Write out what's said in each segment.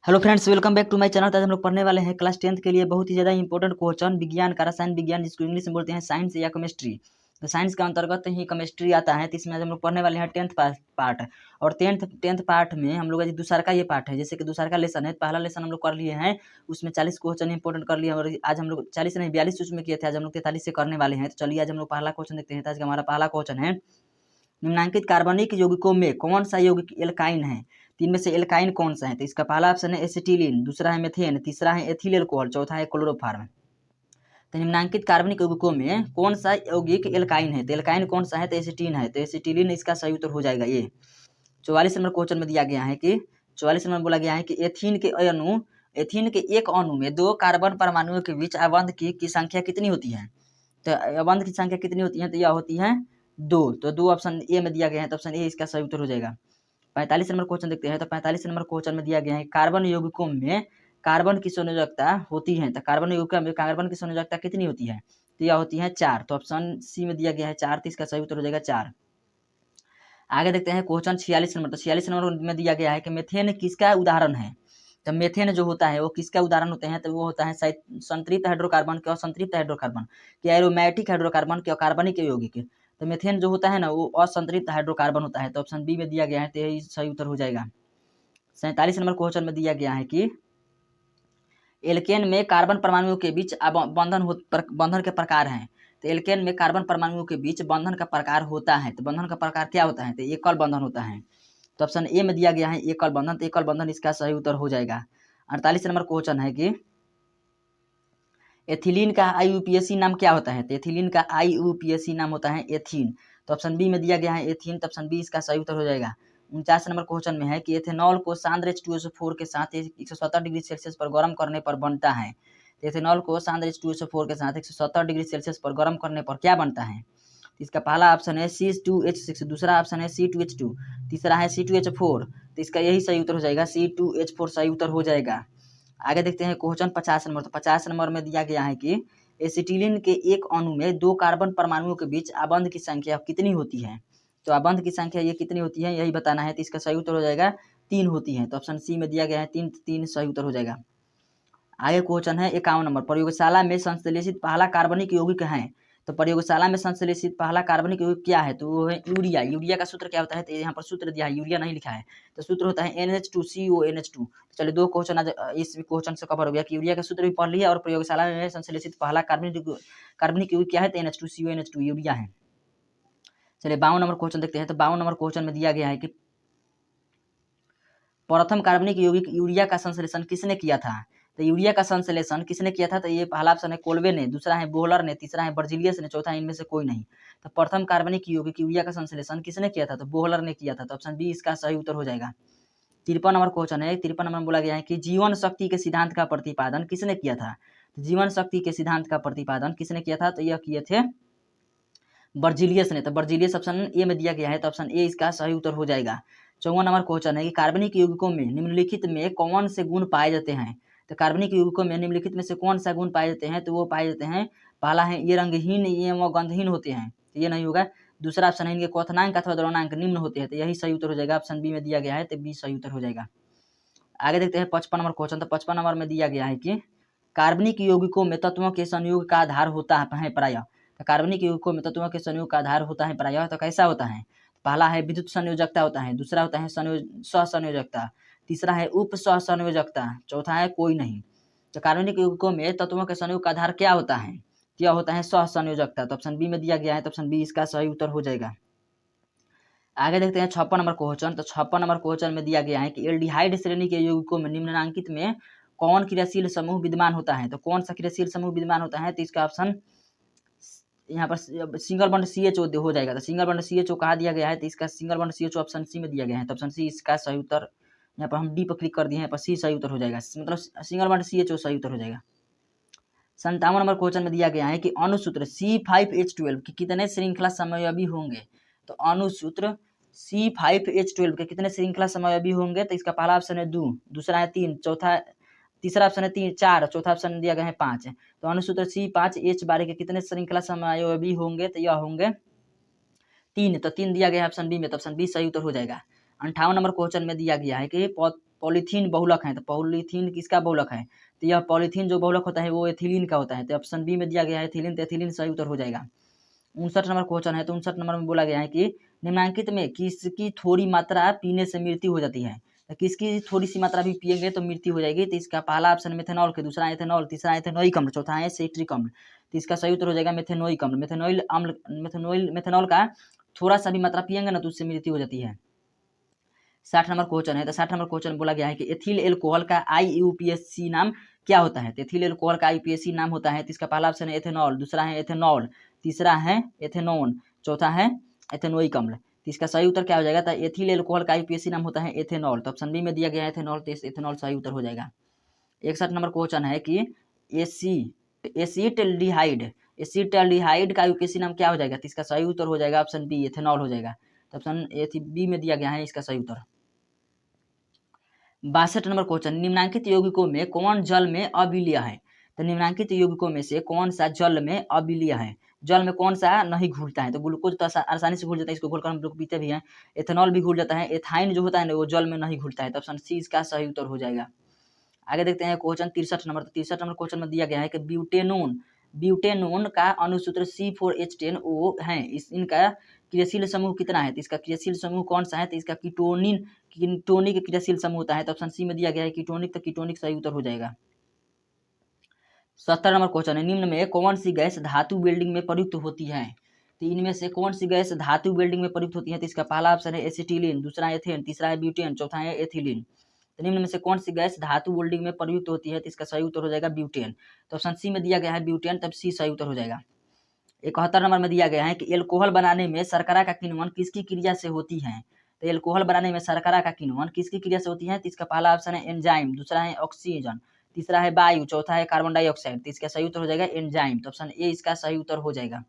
Hello friends, welcome back to my channel. आज हम लोग पढ़ने वाले हैं क्लास 10th के लिए बहुत ही ज़्यादा इंपॉर्टेंट क्वेश्चन विज्ञान का, रसायन विज्ञान जिसको इंग्लिश में बोलते हैं साइंस या केमिस्ट्री। तो साइंस के अंतर्गत ही केमिस्ट्री आता है। तो इसमें आज हम लोग पढ़ने वाले हैं 10th पार्ट। और टेंथ पार्ट में हम लोग आज दूसरा का ये पार्ट है। जैसे कि दूसरा का लेसन है, पहला लेसन हम लोग कर लिए हैं, उसमें 40 क्वेश्चन इंपॉर्टेंट कर लिए। और आज हम लोग 40 नहीं 42 उसमें किए थे, आज हम लोग 43 से करने वाले हैं। तो चलिए आज हम लोग पहला क्वेश्चन देखते हैं। तो आज का हमारा पहला क्वेश्चन है, निम्नलिखित कार्बनिक यौगिकों में कौन सा यौगिक एल्काइन है? तीन में से एल्काइन कौन सा है? तो इसका पहला ऑप्शन है एसिटिलीन, दूसरा है मेथेन, तीसरा है एथिल अल्कोहल, चौथा है क्लोरोफॉर्म। तो निम्नलिखित कार्बनिक यौगिकों में कौन सा यौगिक एल्काइन है? तो एल्काइन कौन सा है? तो एसिटीन है। तो एसिटिलीन इसका सही उत्तर हो जाएगा। ये 44 नंबर क्वेश्चन में दिया गया है कि 44 नंबर बोला गया है कि एथीन के एक अणु में दो कार्बन परमाणुओं के बीच अबंध की संख्या कितनी होती है? तो अबंध की संख्या कितनी होती है? तो यह होती है 2। तो 2 ऑप्शन ए में दिया गया है। तो ऑप्शन ए इसका सही उत्तर हो जाएगा। 45 नंबर क्वेश्चन देखते हैं। तो 45 नंबर क्वेश्चन में दिया गया है, कार्बन यौगिकों में कार्बन की संयोजकता होती है। तो कार्बन यौगिकों में कार्बन की संयोजकता कितनी होती है? तो यह होती है 4। तो ऑप्शन सी में दिया गया है 4। तो इसका सही उत्तर हो जाएगा 4। आगे देखते हैं क्वेश्चन 46 नंबर। तो 46 नंबर में दिया गया है कि मेथेन किसका उदाहरण है? तो मेथेन जो होता है वो किसका उदाहरण होते हैं? तो वो होता है संतृप्त हाइड्रोकार्बन के, असंतृप्त हाइड्रोकार्बन के, एरोमेटिक हाइड्रोकार्बन के, और कार्बनिक यौगिक के। तो मेथेन जो होता है ना वो असंतृप्त हाइड्रोकार्बन होता है। तो ऑप्शन बी में दिया गया है। तो यही सही उत्तर हो जाएगा। 47 नंबर क्वेश्चन में दिया गया है कि एल्केन में कार्बन परमाणुओं के बीच बंधन के प्रकार हैं। तो एल्केन में कार्बन परमाणुओं के बीच बंधन का प्रकार होता है। तो बंधन का प्रकार क्या होता है? तो एकल बंधन होता है। तो ऑप्शन ए में दिया गया है एकल बंधन। तो एकल बंधन इसका सही उत्तर हो जाएगा। 48 नंबर क्वेश्चन है कि एथिलीन का आईयूपीएसी नाम क्या होता है? तो एथिलीन का आईयूपीएसी नाम होता है एथीन। तो ऑप्शन बी में दिया गया है एथीन। तो ऑप्शन बी इसका सही उत्तर हो जाएगा। 49 नंबर क्वेश्चन में है कि एथेनॉल को सांद्र H2SO4 के साथ 170 डिग्री सेल्सियस पर गर्म करने पर बनता है। तो एथेनॉल को सांद्र H2SO4 के साथ 170 डिग्री सेल्सियस पर गर्म करने पर क्या बनता है? तो इसका पहला ऑप्शन है C2H6, दूसरा ऑप्शन है C2H2, तीसरा है C2H4। तो इसका यही सही उत्तर हो जाएगा, C2H4 सही उत्तर हो जाएगा। आगे देखते हैं क्वेश्चन 50 नंबर। तो 50 नंबर में दिया गया है कि एसिटिलीन के एक अणु में दो कार्बन परमाणुओं के बीच आबंध की संख्या कितनी होती है? तो आबंध की संख्या ये कितनी होती है यही बताना है। तो इसका सही उत्तर हो जाएगा 3 होती है। तो ऑप्शन सी में दिया गया है 3। 3 सही उत्तर हो जाएगा। आगे क्वेश्चन है 51 नंबर, प्रयोगशाला में संश्लेषित पहला कार्बनिक यौगिक है। तो प्रयोगशाला में संश्लेषित पहला कार्बनिक यौगिक क्या है? तो वो है यूरिया। यूरिया का सूत्र क्या होता है? तो यहाँ पर सूत्र दिया है, यूरिया नहीं लिखा है। तो सूत्र होता है NH2CONH2। चलिए 2 क्वेश्चन आज इस क्वेश्चन से कवर हो गया कि यूरिया का सूत्र भी पढ़ लिया और प्रयोगशाला में संश्लेषित पहला कार्बनिक यौगिक क्या है? तो NH2CONH2 यूरिया है। चलिए 52 नंबर क्वेश्चन देखते हैं। तो 52 नंबर क्वेश्चन में दिया गया है कि प्रथम कार्बनिक यौगिक यूरिया का संश्लेषण किसने किया था? तो यूरिया का संश्लेषण किसने किया था? तो ये पहला ऑप्शन है कोल्बे ने, दूसरा है बोहलर ने, तीसरा है बर्जीलियस ने, चौथा इनमें से कोई नहीं। तो प्रथम कार्बनिक यौगिक यूरिया का संश्लेषण किसने किया था? तो बोहलर ने किया था। तो ऑप्शन बी इसका सही उत्तर हो जाएगा। 53 नंबर क्वेश्चन है। 53 नंबर में बोला गया है कि जीवन शक्ति के सिद्धांत का प्रतिपादन किसने किया था? तो जीवन शक्ति के सिद्धांत का प्रतिपादन किसने किया था? तो यह किए थे बर्जीलियस ने। तो बर्जीलियस ऑप्शन ए में दिया गया है। तो ऑप्शन ए इसका सही उत्तर हो जाएगा। 54 नंबर क्वेश्चन है कि कार्बनिक यौगिकों में निम्नलिखित में कौन से गुण पाए जाते हैं? तो कार्बनिक यौगिकों में निम्नलिखित में से कौन सा गुण पाए जाते हैं? तो वो पाए जाते हैं, पहला है ये रंगहीन एवं गंधहीन होते हैं। तो ये नहीं होगा। दूसरा ऑप्शन है इनके क्वथनांक अथवा द्रवणांक निम्न होते हैं। तो यही सही उत्तर हो जाएगा। ऑप्शन बी में दिया गया है। तो बी सही उत्तर हो जाएगा। आगे देखते हैं 55 नंबर क्वेश्चन। तो 55 नंबर में दिया गया है कि कार्बनिक यौगिकों में तत्वों के संयोग का आधार होता है प्रायः। तो कार्बनिक यौगिकों में तत्वों के संयोग का आधार होता है प्रायः। तो कैसा होता है? पहला है विद्युत संयोजकता होता है, दूसरा होता है सहसंयोजकता, तीसरा है उप सहसंयोजकता, चौथा है कोई नहीं। तो कार्बनिक यौगिकों में तत्वों के संयोग का आधार क्या होता है? क्या होता है? सहसंयोजकता। तो ऑप्शन बी में दिया गया है। तो ऑप्शन बी इसका सही उत्तर हो जाएगा। आगे देखते हैं 56 नंबर क्वेश्चन। तो 56 नंबर क्वेश्चन में दिया गया है कि एल्डिहाइड श्रेणी के यौगिकों में निम्नलिखित में कौन क्रियाशील समूह विद्यमान होता है? तो कौन सा क्रियाशील समूह विद्यमान होता है? तो इसका ऑप्शन यहाँ पर सिंगल बॉन्ड CHO हो जाएगा। तो सिंगल बॉन्ड CHO कहा दिया गया है। तो इसका single bond CHO option C में दिया गया है। तो ऑप्शन सी इसका सही उत्तर, यहाँ पर हम डी पर क्लिक कर दिए हैं, यहाँ पर सी सही उत्तर हो जाएगा। मतलब सिंगल बॉन्ड CHO सही उत्तर हो जाएगा। 57 नंबर क्वेश्चन में दिया गया है कि अणुसूत्र C5H12 के कितने श्रृंखला समयावधि होंगे? तो अणुसूत्र C5H12 के कितने श्रृंखला समयावधि होंगे? तो इसका पहला ऑप्शन है 2, दूसरा है 3, तीसरा ऑप्शन है 3, 4, चौथा ऑप्शन दिया गया है 5। तो अणुसूत्र C5H12 के कितने श्रृंखला समयावधि होंगे? तो यह होंगे 3। तो 3 दिया गया है ऑप्शन बी में। तो ऑप्शन बी सही उत्तर हो जाएगा। 58 नंबर क्वेश्चन में दिया गया है कि पॉलीथीन बहुलक है, तो पॉलीथीन किसका बहुलक है, तो यह पॉलीथीन जो बहुलक होता है वो एथिलीन का होता है। तो ऑप्शन बी में दिया गया है एथिलीन, तो एथिलीन सही उत्तर हो जाएगा। 59 नंबर क्वेश्चन है, तो 59 नंबर में बोला गया है कि निम्नलिखित में किसकी थोड़ी मात्रा पीने से मृत्यु हो जाती है, तो किसकी थोड़ी सी मात्रा भी पिएंगे तो मृत्यु हो जाएगी। तो इसका पहला ऑप्शन मेथेनॉल के, दूसरा एथेनॉल, तीसरा एथेनोइक अम्ल, चौथा है सिट्रिक अम्ल। तो इसका सही उत्तर हो जाएगा मेथेनोइक अम्ल। मेथेनॉल का थोड़ा सा भी मात्रा पिएंगे ना तो उससे मृत्यु हो जाती है। 60 नंबर क्वेश्चन है, तो 60 नंबर क्वेश्चन बोला गया है कि एथिल एल्कोहल का IUPAC नाम क्या होता है, तो एथिल एल्कोहल का IUPAC नाम होता है। तो इसका पहला ऑप्शन है एथेनॉल, दूसरा है एथेनॉल, तीसरा है एथेनोन, चौथा है एथेनोइक अम्ल। तो इसका सही उत्तर क्या हो जाएगा, तो एथिल एल्कोहल का IUPAC नाम होता है एथेनॉल। तो ऑप्शन बी में दिया गया है एथेनॉल, तो एथेनॉल सही उत्तर हो जाएगा। 61 नंबर क्वेश्चन है कि एसीटल्डिहाइड एसीटल्डिहाइड का IUPAC नाम क्या हो जाएगा, तो इसका सही उत्तर हो जाएगा ऑप्शन बी एथेनॉल हो जाएगा। तो ऑप्शन बी में दिया गया है इसका सही उत्तर। 62 नंबर क्वेश्चन, निम्नलिखित यौगिकों में कौन जल में अविलीय है, तो निम्नलिखित यौगिकों में से कौन सा जल में अविलीय है, जल में कौन सा नहीं घुलता है, तो ग्लूकोज तो आसानी से घुल जाता है, इसको घोलकर हम लोग पीते भी हैं। एथेनॉल भी घुल जाता है, एथाइन जो होता है ना वो जल में नहीं घुलता है। तो ऑप्शन सी इसका सही उत्तर हो जाएगा। आगे देखते हैं क्वेश्चन 63 नंबर, तो 63 नंबर क्वेश्चन में दिया गया है कि ब्यूटेनोन का अनुसूत्र C4H10O है, इनका क्रियाशील समूह कितना है, तो इसका क्रियाशील समूह कौन सा है, तो इसका कीटोनिक क्रियाशील समूह होता है। तो ऑप्शन सी में दिया गया है कीटोनिक, तो कीटोनिक सही उत्तर हो जाएगा। 70 नंबर क्वेश्चन है, निम्न में कौन सी गैस धातु वेल्डिंग में प्रयुक्त होती है, तो इनमें से कौन सी गैस धातु वेल्डिंग में प्रयुक्त होती है, तो इसका पहला ऑप्शन है एसिटिलीन, दूसरा एथेन, तीसरा है ब्यूटेन, चौथा है एथिलीन। तो निम्न में से कौन सी गैस धातु वेल्डिंग में प्रयुक्त होती है, तो इसका सही उत्तर हो जाएगा ब्यूटेन। तो ऑप्शन सी में दिया गया है ब्यूटेन, तब सी सही उत्तर हो जाएगा। 71 नंबर में दिया गया है कि एल्कोहल बनाने में शर्करा का किण्वन किसकी क्रिया से होती है, तो एल्कोहल बनाने में शर्करा का किण्वन किसकी क्रिया से होती है, तो इसका पहला ऑप्शन है एंजाइम, दूसरा है ऑक्सीजन, तीसरा है वायु, चौथा है कार्बन डाइऑक्साइड। तो इसका सही उत्तर हो जाएगा एंजाइम। तो ऑप्शन ए इसका सही उत्तर हो जाएगा।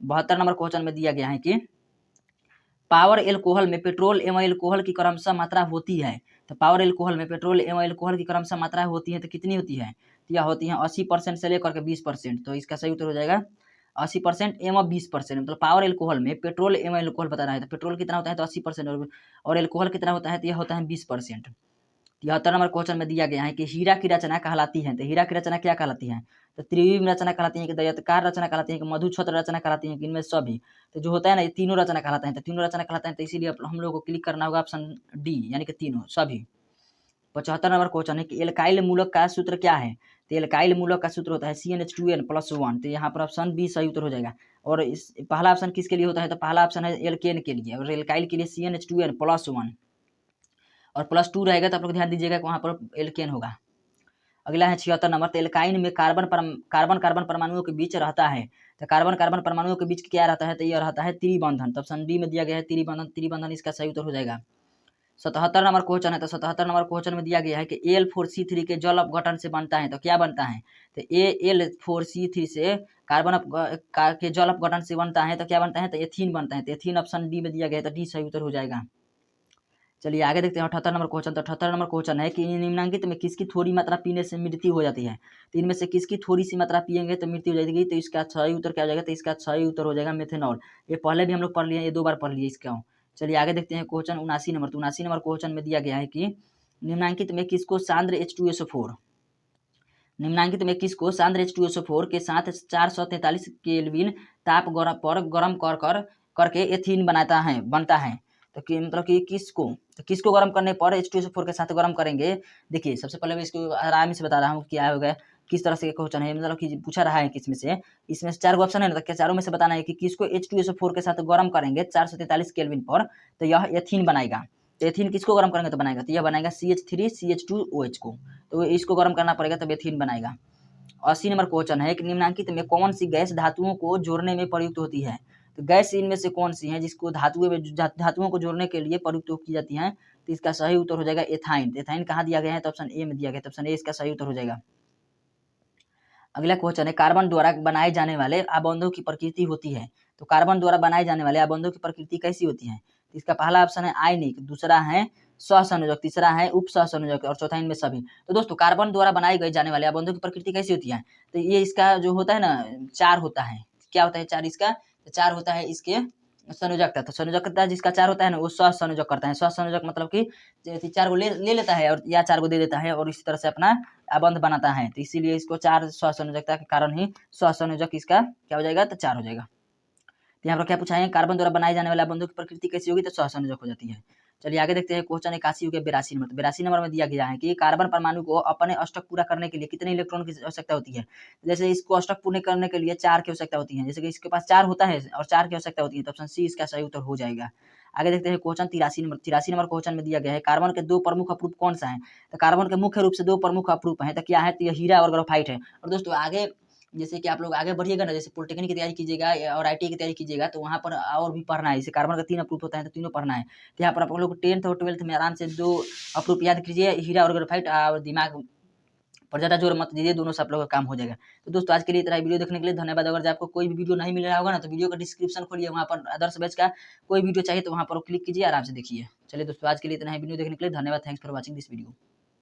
72 नंबर क्वेश्चन में दिया गया है कि पावर एल्कोहल में पेट्रोल एवं एल्कोहल की क्रमशः मात्रा होती है, तो पावर एल्कोहल में पेट्रोल एवं एल्कोहल की क्रमशः मात्रा होती है तो कितनी होती है, तो यह होती है 80% से लेकर के 20%। तो इसका सही उत्तर हो जाएगा 80% एवं 20%। मतलब पावर एल्कोहल में पेट्रोल एवं एल्कोहल बता रहा है, तो पेट्रोल कितना होता है तो 80% और एल्कोहल कितना होता है तो यह होता है 20%। 73 नंबर क्वेश्चन में दिया गया है कि हीरा की रचना कहलाती है, तो हीरा की रचना क्या कहलाती है, तो त्रिविम रचना कहलाती है कि दयतकार रचना कहलाती है कि मधुछत्र रचना कहलाती है कि इनमें सभी। तो जो होता है ना ये तीनों रचना कहलाता है, तो तीनों रचना कहलाता है, तो इसीलिए हम लोग को क्लिक करना होगा ऑप्शन डी यानी कि तीनों सभी। 75 नंबर क्वेश्चन है कि एल्काइल मूलक का सूत्र क्या है, तो एल्काइल मूलक का सूत्र होता है CnH2n+1। तो यहाँ पर ऑप्शन बी सही उत्तर हो जाएगा। और इस पहला ऑप्शन किसके लिए होता है, तो पहला ऑप्शन है एल्केन के लिए, और एल्काइल के लिए CnH2n+1 और +2 रहेगा, तो आप लोग ध्यान दीजिएगा कि वहाँ पर एल्केन होगा। अगला है 76 नंबर, तो एल्काइन में कार्बन परमाणुओं के बीच रहता है, तो कार्बन परमाणुओं के बीच क्या रहता है, तो यह रहता है त्रिबंधन। तो ऑप्शन डी में दिया गया है त्रिबंधन इसका सही उत्तर हो जाएगा। 77 नंबर क्वेश्चन है, तो 77 नंबर क्वेश्चन में दिया गया है कि Al4C3 के जल अपघटन से बनता है, तो क्या बनता है, तो Al4C3 से कार्बन के जल अपघटन से बनता है, तो क्या बनता है, तो एथीन बनता है। तो एथीन ऑप्शन डी में दिया गया है, तो डी सही उत्तर हो जाएगा। चलिए आगे देखते हैं 78 नंबर क्वेश्चन। तो 78 नंबर क्वेश्चन है कि निम्नलिखित में किसकी थोड़ी मात्रा पीने से मृत्यु हो जाती है, तो इनमें से किसकी थोड़ी सी मात्रा पिएंगे तो मृत्यु हो जाएगी, तो इसका सही उत्तर क्या हो जाएगा, तो इसका सही उत्तर हो जाएगा मेथेनॉल। ये पहले भी हम लोग पढ़ लिए, ये 2 बार पढ़ लिए इसका। चलिए आगे देखते हैं क्वेश्चन 79 नंबर। तो 79 नंबर क्वेश्चन में दिया गया है कि निम्नलिखित में किसको सांद्र H2SO4 के साथ 443 केल्विन ताप पर गर्म करके एथीन बनता है। तो मतलब कि किसको गर्म करने पर H2SO4 के साथ गर्म करेंगे। देखिए सबसे पहले मैं इसको आराम से बता रहा हूँ क्या होगा, किस तरह से क्वेश्चन है, मतलब कि पूछा रहा है किसमें से, इसमें 4 ऑप्शन है ना, तो क्या चारों में से बताना है कि किसको H2SO4 के साथ गर्म करेंगे 443 केल्विन पर, तो यह एथीन बनाएगा। तो एथीन किसको गर्म करेंगे तो बनाएगा, तो यह बनाएगा CH3CH2OH को, तो इसको गर्म करना पड़ेगा तब एथीन बनाएगा। 80 नंबर क्वेश्चन है कि निम्नलिखित में कौन सी गैस धातुओं को जोड़ने में प्रयुक्त होती है, तो गैस इनमें से कौन सी है जिसको धातुओं को जोड़ने के लिए प्रयुक्त की जाती है, तो इसका सही उत्तर हो जाएगा एथाइन। तो एथाइन कहाँ दिया गया है, तो ऑप्शन ए में दिया गया है, तो ऑप्शन ए इसका सही उत्तर हो जाएगा। अगला क्वेश्चन है कार्बन द्वारा बनाए जाने वाले आबंधों की प्रकृति होती है, तो कार्बन द्वारा बनाए जाने वाले आबंधों की प्रकृति कैसी होती है, तो इसका पहला ऑप्शन है आयनिक, दूसरा है सहसंयोजक, तीसरा है उप सहसंयोजक और चौथा इनमें सभी। तो दोस्तों कार्बन द्वारा बनाई गई जाने वाले आबंधों की प्रकृति कैसी होती है, तो ये इसका जो होता है ना 4 होता है, क्या होता है 4 इसका, तो 4 होता है इसके संयोजकता। तो संयोजकता जिसका 4 होता है ना, वो सहसंयोजक करता है। सहसंयोजक मतलब कि जैसे 4 को ले ले लेता है और या 4 को दे देता है और इसी तरह से अपना बंध बनाता है। तो इसीलिए इसको 4 सहसंयोजकता के कारण ही सहसंयोजक इसका क्या हो जाएगा, तो 4 हो जाएगा। तो यहाँ पर क्या पूछा है, कार्बन द्वारा बनाए जाने वाला बंधों की प्रकृति कैसी होगी, तो सहसंयोजक हो जाती है। चलिए आगे देखते हैं क्वेश्चन 81 हो गया 82 नंबर। तो 82 नंबर में दिया गया है कि कार्बन परमाणु को अपने अष्टक पूरा करने के लिए कितने इलेक्ट्रॉन की आवश्यकता होती है। जैसे इसको अष्टक पूर्ण करने के लिए 4 की आवश्यकता होती है, जैसे कि इसके पास 4 होता है और 4 की आवश्यकता होती है, तो ऑप्शन सी इसका सही उत्तर हो जाएगा। आगे देखते हैं क्वेश्चन 83 नंबर। 83 नंबर क्वेश्चन में दिया गया है कार्बन के 2 प्रमुख अपरूप कौन सा है। तो कार्बन के मुख्य रूप से 2 प्रमुख अपरूप है, तो क्या है, तो ये हीरा और ग्रेफाइट है। और दोस्तों आगे जैसे कि आप लोग आगे बढ़िएगा ना, जैसे पॉलिटेक्निक की तैयारी कीजिएगा और आईटीआई की तैयारी कीजिएगा, तो वहाँ पर और भी पढ़ना है। जैसे कार्बन का 3 अप्रूप होता है, तो तीनों पढ़ना है। तो यहाँ पर आप लोग 10th और 12th में आराम से 2 अप्रूप याद कीजिए, हीरा और ग्रेफाइट, और दिमाग पर ज़्यादा जोर मत दीजिए, दोनों से आप लोगों का काम हो जाएगा। तो दोस्तों आज के लिए इतना ही। वीडियो देखने के लिए धन्यवाद। अगर आपको कोई भी वीडियो नहीं मिल रहा होगा ना, तो वीडियो का डिस्क्रिप्शन खोलिए, वहाँ पर आदर्श बैच का कोई वीडियो चाहिए तो वहाँ पर क्लिक कीजिए, आराम से देखिए। चलिए दोस्तों आज के लिए इतना ही। वीडियो देखने के लिए धन्यवाद। Thanks for watching this video.